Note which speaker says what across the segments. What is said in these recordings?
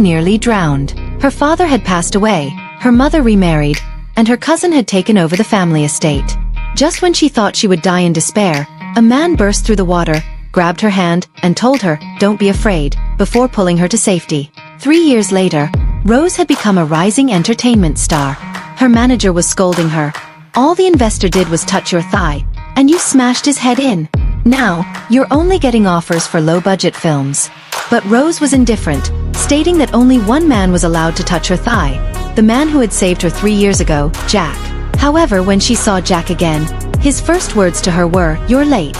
Speaker 1: nearly drowned. Her father had passed away, her mother remarried, and her cousin had taken over the family estate. Just when she thought she would die in despair, a man burst through the water, grabbed her hand, and told her, "Don't be afraid," before pulling her to safety. 3 years later, Rose had become a rising entertainment star. Her manager was scolding her. "All the investor did was touch your thigh, and you smashed his head in. Now, you're only getting offers for low-budget films." But Rose was indifferent, stating that only one man was allowed to touch her thigh, the man who had saved her 3 years ago, Jack. However, when she saw Jack again, his first words to her were, "You're late.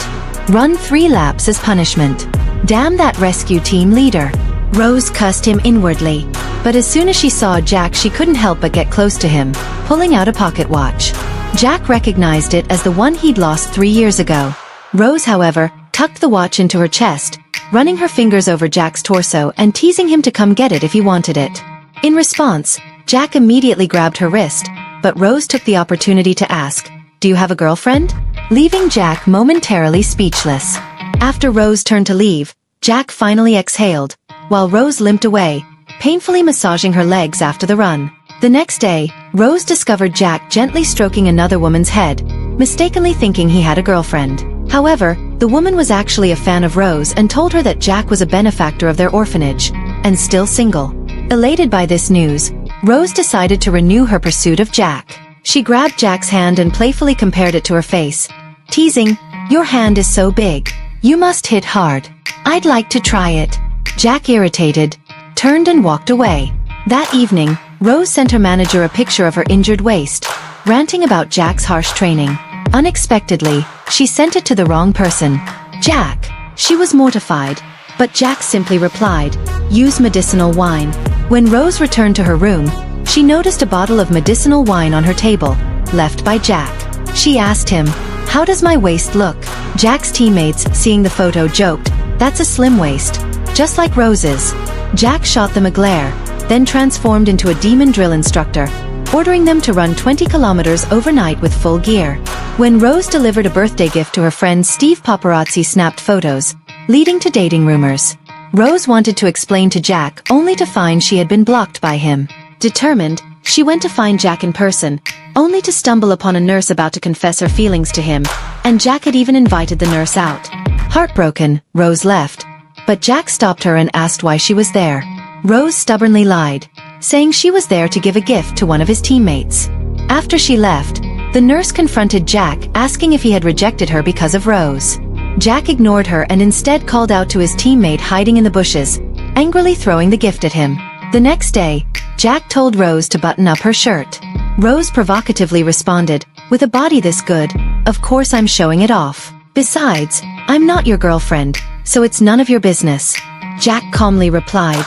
Speaker 1: Run 3 laps as punishment." Damn that rescue team leader. Rose cussed him inwardly. But as soon as she saw Jack, she couldn't help but get close to him, pulling out a pocket watch. Jack recognized it as the one he'd lost 3 years ago. Rose, however, tucked the watch into her chest, running her fingers over Jack's torso and teasing him to come get it if he wanted it. In response, Jack immediately grabbed her wrist, but Rose took the opportunity to ask, "Do you have a girlfriend?" leaving Jack momentarily speechless. After Rose turned to leave, Jack finally exhaled, while Rose limped away, painfully massaging her legs after the run. The next day, Rose discovered Jack gently stroking another woman's head, mistakenly thinking he had a girlfriend. However, the woman was actually a fan of Rose and told her that Jack was a benefactor of their orphanage, and still single. Elated by this news, Rose decided to renew her pursuit of Jack. She grabbed Jack's hand and playfully compared it to her face, teasing, "Your hand is so big. You must hit hard. I'd like to try it." Jack, irritated, turned and walked away. That evening, Rose sent her manager a picture of her injured waist, ranting about Jack's harsh training. Unexpectedly, she sent it to the wrong person, Jack. She was mortified, but Jack simply replied, "Use medicinal wine." When Rose returned to her room, she noticed a bottle of medicinal wine on her table, left by Jack. She asked him, "How does my waist look?" Jack's teammates, seeing the photo, joked, "That's a slim waist, just like Rose's." Jack shot them a glare, then transformed into a demon drill instructor, ordering them to run 20 kilometers overnight with full gear. When Rose delivered a birthday gift to her friend Steve, paparazzi snapped photos, leading to dating rumors. Rose wanted to explain to Jack, only to find she had been blocked by him. Determined, she went to find Jack in person, only to stumble upon a nurse about to confess her feelings to him, and Jack had even invited the nurse out. Heartbroken, Rose left, but Jack stopped her and asked why she was there. Rose stubbornly lied, saying she was there to give a gift to one of his teammates. After she left, the nurse confronted Jack, asking if he had rejected her because of Rose. Jack ignored her and instead called out to his teammate hiding in the bushes, angrily throwing the gift at him. The next day, Jack told Rose to button up her shirt. Rose provocatively responded, "With a body this good, of course I'm showing it off. Besides, I'm not your girlfriend, so it's none of your business." Jack calmly replied,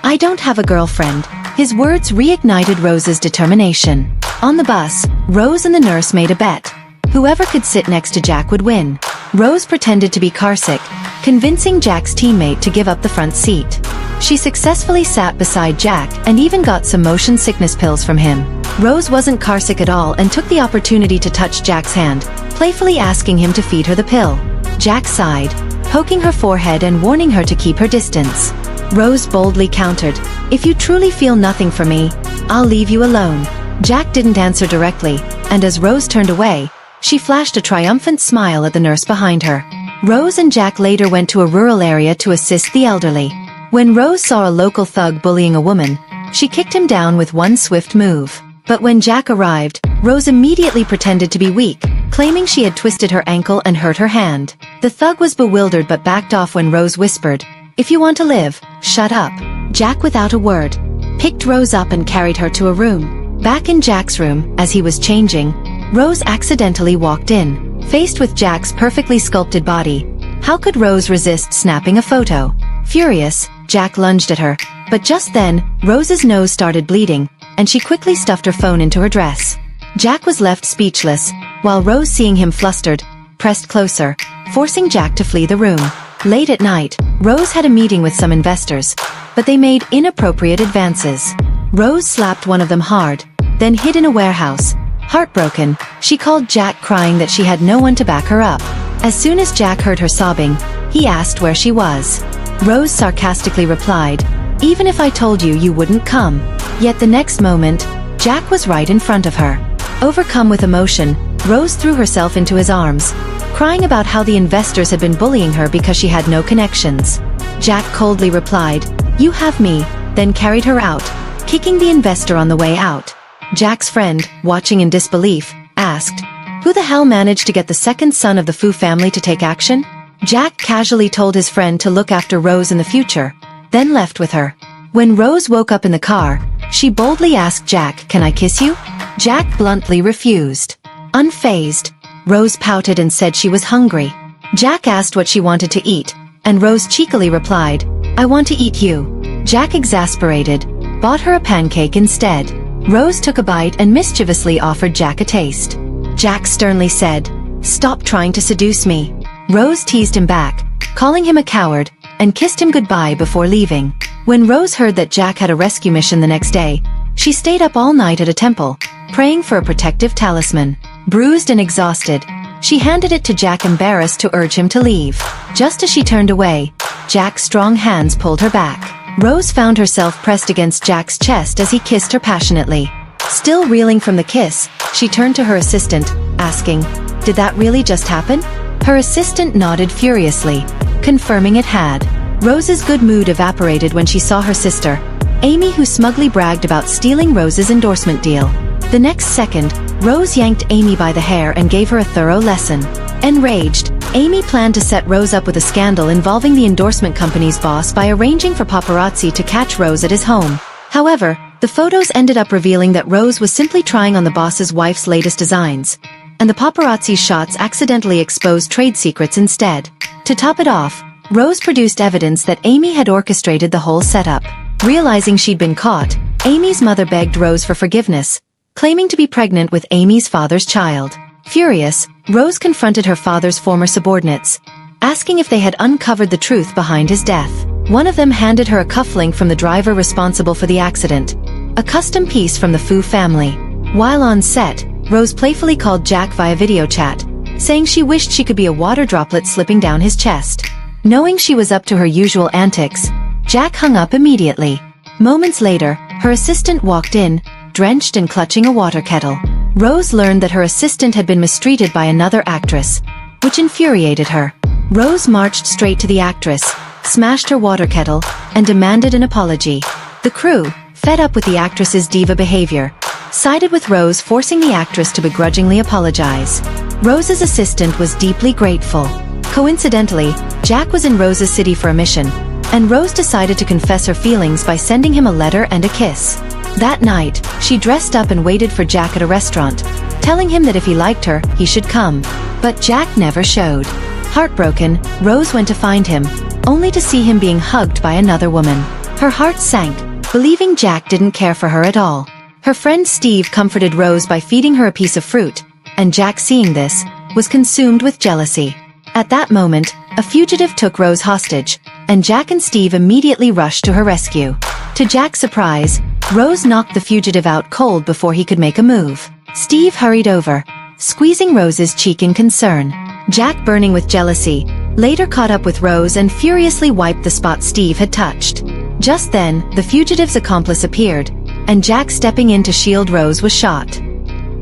Speaker 1: "I don't have a girlfriend." His words reignited Rose's determination. On the bus, Rose and the nurse made a bet. Whoever could sit next to Jack would win. Rose pretended to be carsick, convincing Jack's teammate to give up the front seat. She successfully sat beside Jack and even got some motion sickness pills from him. Rose wasn't carsick at all and took the opportunity to touch Jack's hand, playfully asking him to feed her the pill. Jack sighed, poking her forehead and warning her to keep her distance. Rose boldly countered, "If you truly feel nothing for me, I'll leave you alone." Jack didn't answer directly, and as Rose turned away, she flashed a triumphant smile at the nurse behind her. Rose and Jack later went to a rural area to assist the elderly. When Rose saw a local thug bullying a woman, she kicked him down with one swift move. But when Jack arrived, Rose immediately pretended to be weak, claiming she had twisted her ankle and hurt her hand. The thug was bewildered but backed off when Rose whispered, "If you want to live, shut up." Jack, without a word, picked Rose up and carried her to a room. Back in Jack's room, as he was changing, Rose accidentally walked in, faced with Jack's perfectly sculpted body. How could Rose resist snapping a photo? Furious, Jack lunged at her, but just then, Rose's nose started bleeding, and she quickly stuffed her phone into her dress. Jack was left speechless, while Rose, seeing him flustered, pressed closer, forcing Jack to flee the room. Late at night, Rose had a meeting with some investors, but they made inappropriate advances. Rose slapped one of them hard, then hid in a warehouse. Heartbroken, she called Jack, crying that she had no one to back her up. As soon as Jack heard her sobbing, he asked where she was. Rose sarcastically replied, Even if I told you, you wouldn't come." Yet the next moment, Jack was right in front of her. Overcome with emotion, Rose threw herself into his arms, crying about how the investors had been bullying her because she had no connections. Jack coldly replied, "You have me," then carried her out, kicking the investor on the way out. Jack's friend, watching in disbelief, asked, "Who the hell managed to get the second son of the Fu family to take action?" Jack casually told his friend to look after Rose in the future, then left with her. When Rose woke up in the car, she boldly asked Jack, "Can I kiss you?" Jack bluntly refused. Unfazed, Rose pouted and said she was hungry. Jack asked what she wanted to eat, and Rose cheekily replied, "I want to eat you." Jack, exasperated, bought her a pancake instead. Rose took a bite and mischievously offered Jack a taste. Jack sternly said, "Stop trying to seduce me." Rose teased him back, calling him a coward, and kissed him goodbye before leaving. When Rose heard that Jack had a rescue mission the next day, she stayed up all night at a temple, praying for a protective talisman. Bruised and exhausted, she handed it to Jack, embarrassed to urge him to leave. Just as she turned away, Jack's strong hands pulled her back. Rose found herself pressed against Jack's chest as he kissed her passionately. Still reeling from the kiss, she turned to her assistant, asking, "Did that really just happen?" Her assistant nodded furiously, confirming it had. Rose's good mood evaporated when she saw her sister, Amy, who smugly bragged about stealing Rose's endorsement deal. The next second, Rose yanked Amy by the hair and gave her a thorough lesson. Enraged, Amy planned to set Rose up with a scandal involving the endorsement company's boss by arranging for paparazzi to catch Rose at his home. However, the photos ended up revealing that Rose was simply trying on the boss's wife's latest designs, and the paparazzi's shots accidentally exposed trade secrets instead. To top it off, Rose produced evidence that Amy had orchestrated the whole setup. Realizing she'd been caught, Amy's mother begged Rose for forgiveness, claiming to be pregnant with Amy's father's child. Furious, Rose confronted her father's former subordinates, asking if they had uncovered the truth behind his death. One of them handed her a cufflink from the driver responsible for the accident, a custom piece from the Fu family. While on set, Rose playfully called Jack via video chat, saying she wished she could be a water droplet slipping down his chest. Knowing she was up to her usual antics, Jack hung up immediately. Moments later, her assistant walked in, drenched and clutching a water kettle. Rose learned that her assistant had been mistreated by another actress, which infuriated her. Rose marched straight to the actress, smashed her water kettle, and demanded an apology. The crew, fed up with the actress's diva behavior, sided with Rose, forcing the actress to begrudgingly apologize. Rose's assistant was deeply grateful. Coincidentally, Jack was in Rose's city for a mission, and Rose decided to confess her feelings by sending him a letter and a kiss. That night, she dressed up and waited for Jack at a restaurant, telling him that if he liked her, he should come. But Jack never showed. Heartbroken, Rose went to find him, only to see him being hugged by another woman. Her heart sank, believing Jack didn't care for her at all. Her friend Steve comforted Rose by feeding her a piece of fruit, and Jack, seeing this, was consumed with jealousy. At that moment, a fugitive took Rose hostage, and Jack and Steve immediately rushed to her rescue. To Jack's surprise, Rose knocked the fugitive out cold before he could make a move. Steve hurried over, squeezing Rose's cheek in concern. Jack, burning with jealousy, later caught up with Rose and furiously wiped the spot Steve had touched. Just then, the fugitive's accomplice appeared, and Jack, stepping in to shield Rose, was shot.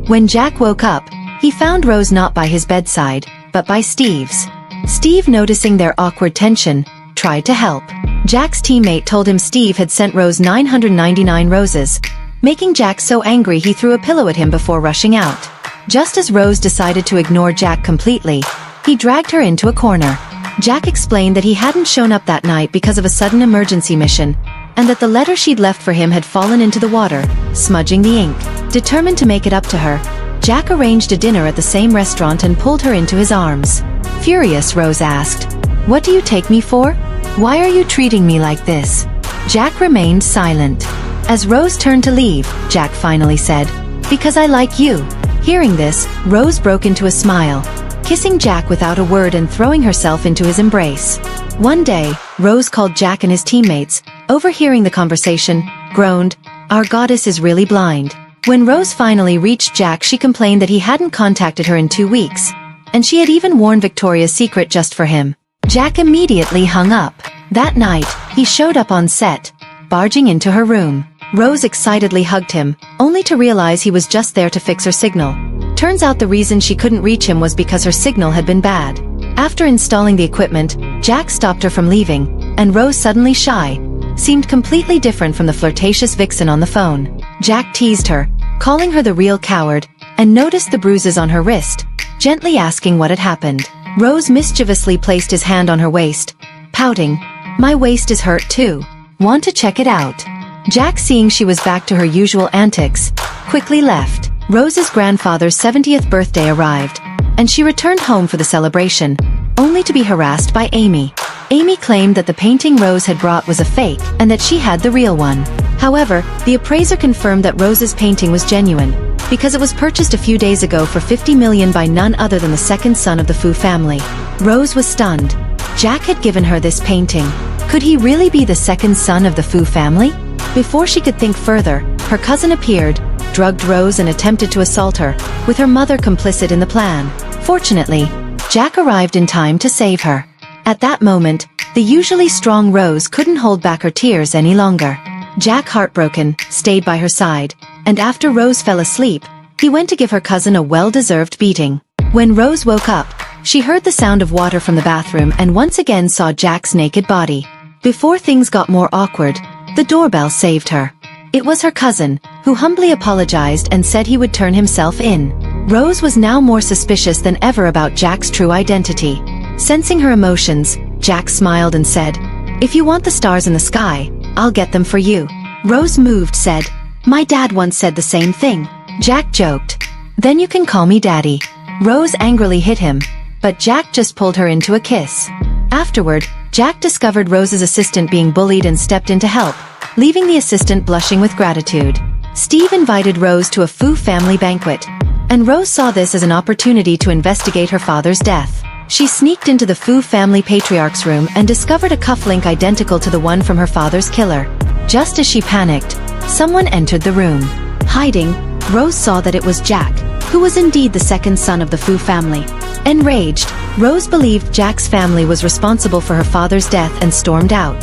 Speaker 1: When Jack woke up, he found Rose not by his bedside, but by Steve's. Steve, noticing their awkward tension, tried to help. Jack's teammate told him Steve had sent Rose 999 roses, making Jack so angry he threw a pillow at him before rushing out. Just as Rose decided to ignore Jack completely, he dragged her into a corner. Jack explained that he hadn't shown up that night because of a sudden emergency mission, and that the letter she'd left for him had fallen into the water, smudging the ink. Determined to make it up to her, Jack arranged a dinner at the same restaurant and pulled her into his arms. Furious, Rose asked, "What do you take me for? Why are you treating me like this?" Jack remained silent. As Rose turned to leave, Jack finally said, "Because I like you." Hearing this, Rose broke into a smile, kissing Jack without a word and throwing herself into his embrace. One day, Rose called Jack and his teammates, overhearing the conversation, groaned, "Our goddess is really blind." When Rose finally reached Jack, she complained that he hadn't contacted her in 2 weeks, and she had even worn Victoria's Secret just for him. Jack immediately hung up. That night, he showed up on set, barging into her room. Rose excitedly hugged him, only to realize he was just there to fix her signal. Turns out the reason she couldn't reach him was because her signal had been bad. After installing the equipment, Jack stopped her from leaving, and Rose, suddenly shy, seemed completely different from the flirtatious vixen on the phone. Jack teased her, calling her the real coward, and noticed the bruises on her wrist, gently asking what had happened. Rose mischievously placed his hand on her waist, pouting, "My waist is hurt too. Want to check it out?" Jack, seeing she was back to her usual antics, quickly left. Rose's grandfather's 70th birthday arrived, and she returned home for the celebration, only to be harassed by Amy. Amy claimed that the painting Rose had brought was a fake and that she had the real one. However, the appraiser confirmed that Rose's painting was genuine, because it was purchased a few days ago for $50 million by none other than the second son of the Fu family. Rose was stunned. Jack had given her this painting. Could he really be the second son of the Fu family? Before she could think further, her cousin appeared, drugged Rose and attempted to assault her, with her mother complicit in the plan. Fortunately, Jack arrived in time to save her. At that moment, the usually strong Rose couldn't hold back her tears any longer. Jack, heartbroken, stayed by her side, and after Rose fell asleep, he went to give her cousin a well-deserved beating. When Rose woke up, she heard the sound of water from the bathroom and once again saw Jack's naked body. Before things got more awkward, the doorbell saved her. It was her cousin, who humbly apologized and said he would turn himself in. Rose was now more suspicious than ever about Jack's true identity. Sensing her emotions, Jack smiled and said, "If you want the stars in the sky, I'll get them for you." Rose, moved, said, "My dad once said the same thing." Jack joked, "Then you can call me Daddy." Rose angrily hit him, but Jack just pulled her into a kiss. Afterward, Jack discovered Rose's assistant being bullied and stepped in to help, leaving the assistant blushing with gratitude. Steve invited Rose to a Fu family banquet, and Rose saw this as an opportunity to investigate her father's death. She sneaked into the Fu family patriarch's room and discovered a cufflink identical to the one from her father's killer. Just as she panicked, someone entered the room. Hiding, Rose saw that it was Jack, who was indeed the second son of the Fu family. Enraged, Rose believed Jack's family was responsible for her father's death and stormed out.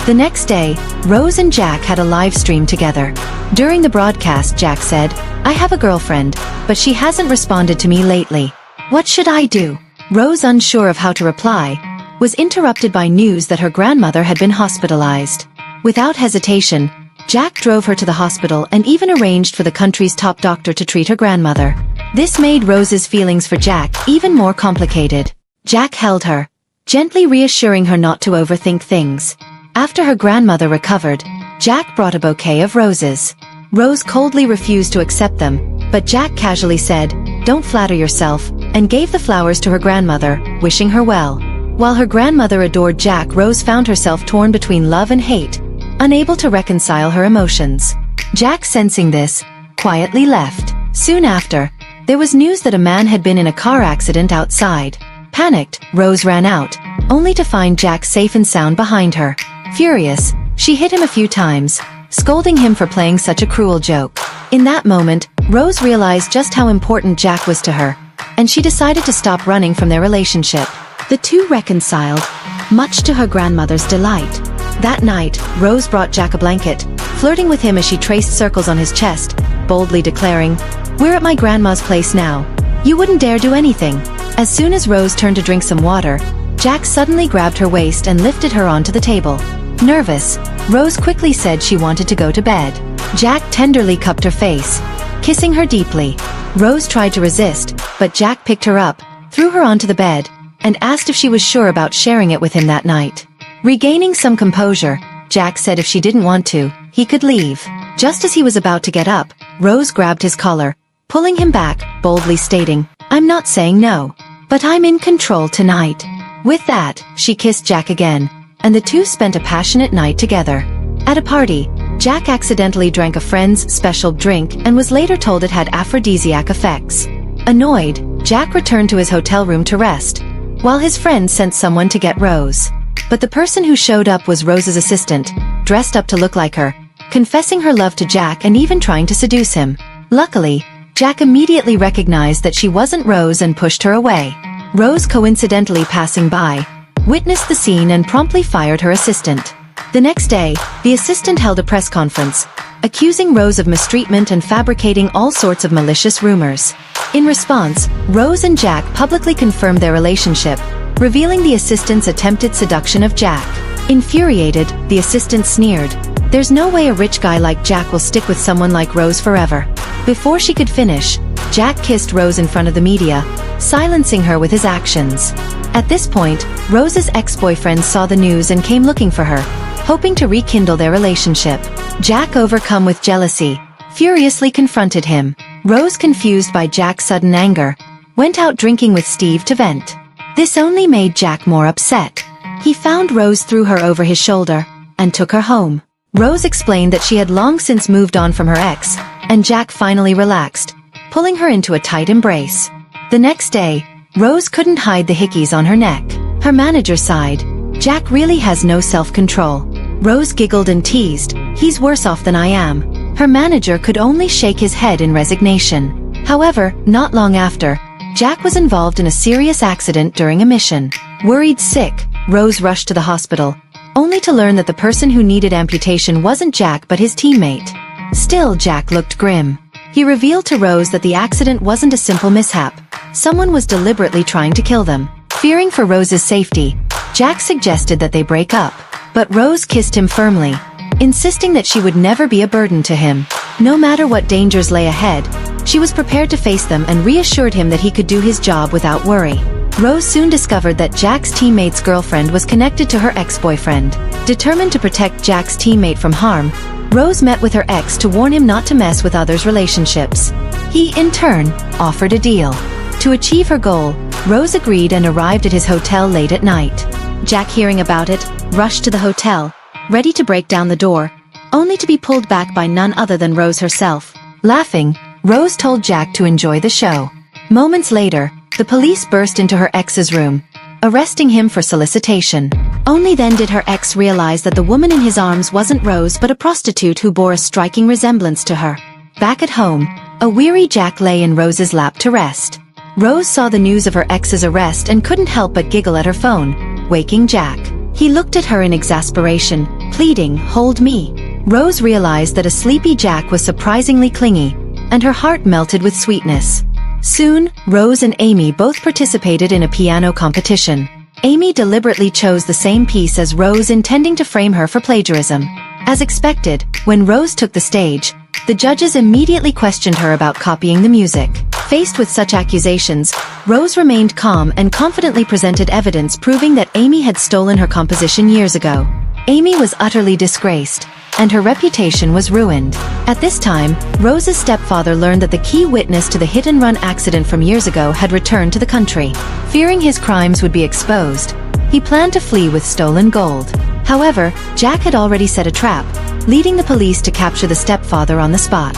Speaker 1: The next day, Rose and Jack had a live stream together. During the broadcast, Jack said, "I have a girlfriend, but she hasn't responded to me lately. What should I do?" Rose, unsure of how to reply, was interrupted by news that her grandmother had been hospitalized. Without hesitation, Jack drove her to the hospital and even arranged for the country's top doctor to treat her grandmother. This made Rose's feelings for Jack even more complicated. Jack held her, gently reassuring her not to overthink things. After her grandmother recovered, Jack brought a bouquet of roses. Rose coldly refused to accept them, but Jack casually said, "Don't flatter yourself," and gave the flowers to her grandmother, wishing her well. While her grandmother adored Jack, Rose found herself torn between love and hate, unable to reconcile her emotions. Jack, sensing this, quietly left. Soon after, there was news that a man had been in a car accident outside. Panicked, Rose ran out, only to find Jack safe and sound behind her. Furious, she hit him a few times, scolding him for playing such a cruel joke. In that moment, Rose realized just how important Jack was to her, and she decided to stop running from their relationship. The two reconciled, much to her grandmother's delight. That night, Rose brought Jack a blanket, flirting with him as she traced circles on his chest, boldly declaring, "We're at my grandma's place now. You wouldn't dare do anything." As soon as Rose turned to drink some water, Jack suddenly grabbed her waist and lifted her onto the table. Nervous, Rose quickly said she wanted to go to bed. Jack tenderly cupped her face, kissing her deeply. Rose tried to resist, but Jack picked her up, threw her onto the bed, and asked if she was sure about sharing it with him that night. Regaining some composure, Jack said if she didn't want to, he could leave. Just as he was about to get up, Rose grabbed his collar, pulling him back, boldly stating, "I'm not saying no, but I'm in control tonight." With that, she kissed Jack again, and the two spent a passionate night together. At a party, Jack accidentally drank a friend's special drink and was later told it had aphrodisiac effects. Annoyed, Jack returned to his hotel room to rest, while his friend sent someone to get Rose. But the person who showed up was Rose's assistant, dressed up to look like her, confessing her love to Jack and even trying to seduce him. Luckily, Jack immediately recognized that she wasn't Rose and pushed her away. Rose, coincidentally passing by, witnessed the scene and promptly fired her assistant. The next day, the assistant held a press conference, accusing Rose of mistreatment and fabricating all sorts of malicious rumors. In response, Rose and Jack publicly confirmed their relationship, revealing the assistant's attempted seduction of Jack. Infuriated, the assistant sneered, "There's no way a rich guy like Jack will stick with someone like Rose forever." Before she could finish, Jack kissed Rose in front of the media, silencing her with his actions. At this point, Rose's ex-boyfriend saw the news and came looking for her, hoping to rekindle their relationship. Jack, overcome with jealousy, furiously confronted him. Rose, confused by Jack's sudden anger, went out drinking with Steve to vent. This only made Jack more upset. He found Rose, threw her over his shoulder, and took her home. Rose explained that she had long since moved on from her ex, and Jack finally relaxed, pulling her into a tight embrace. The next day, Rose couldn't hide the hickeys on her neck. Her manager sighed, "Jack really has no self-control." Rose giggled and teased, "He's worse off than I am." Her manager could only shake his head in resignation. However, not long after, Jack was involved in a serious accident during a mission. Worried sick, Rose rushed to the hospital, only to learn that the person who needed amputation wasn't Jack but his teammate. Still, Jack looked grim. He revealed to Rose that the accident wasn't a simple mishap. Someone was deliberately trying to kill them. Fearing for Rose's safety, Jack suggested that they break up, but Rose kissed him firmly, insisting that she would never be a burden to him. No matter what dangers lay ahead, she was prepared to face them and reassured him that he could do his job without worry. Rose soon discovered that Jack's teammate's girlfriend was connected to her ex-boyfriend. Determined to protect Jack's teammate from harm, Rose met with her ex to warn him not to mess with others' relationships. He, in turn, offered a deal. To achieve her goal, Rose agreed and arrived at his hotel late at night. Jack, hearing about it, rushed to the hotel, ready to break down the door, only to be pulled back by none other than Rose herself. Laughing, Rose told Jack to enjoy the show. Moments later, the police burst into her ex's room, arresting him for solicitation. Only then did her ex realize that the woman in his arms wasn't Rose but a prostitute who bore a striking resemblance to her. Back at home, a weary Jack lay in Rose's lap to rest. Rose saw the news of her ex's arrest and couldn't help but giggle at her phone, waking Jack. He looked at her in exasperation, pleading, "Hold me." Rose realized that a sleepy Jack was surprisingly clingy, and her heart melted with sweetness. Soon, Rose and Amy both participated in a piano competition. Amy deliberately chose the same piece as Rose, intending to frame her for plagiarism. As expected, when Rose took the stage, the judges immediately questioned her about copying the music. Faced with such accusations, Rose remained calm and confidently presented evidence proving that Amy had stolen her composition years ago. Amy was utterly disgraced, and her reputation was ruined. At this time, Rose's stepfather learned that the key witness to the hit-and-run accident from years ago had returned to the country. Fearing his crimes would be exposed, he planned to flee with stolen gold. However, Jack had already set a trap, leading the police to capture the stepfather on the spot.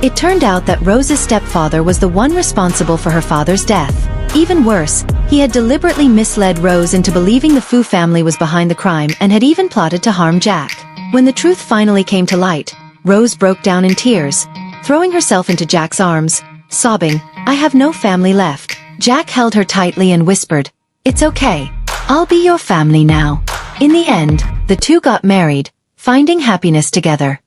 Speaker 1: It turned out that Rose's stepfather was the one responsible for her father's death. Even worse, he had deliberately misled Rose into believing the Fu family was behind the crime and had even plotted to harm Jack. When the truth finally came to light, Rose broke down in tears, throwing herself into Jack's arms, sobbing, "I have no family left." Jack held her tightly and whispered, "It's okay. I'll be your family now." In the end, the two got married, finding happiness together.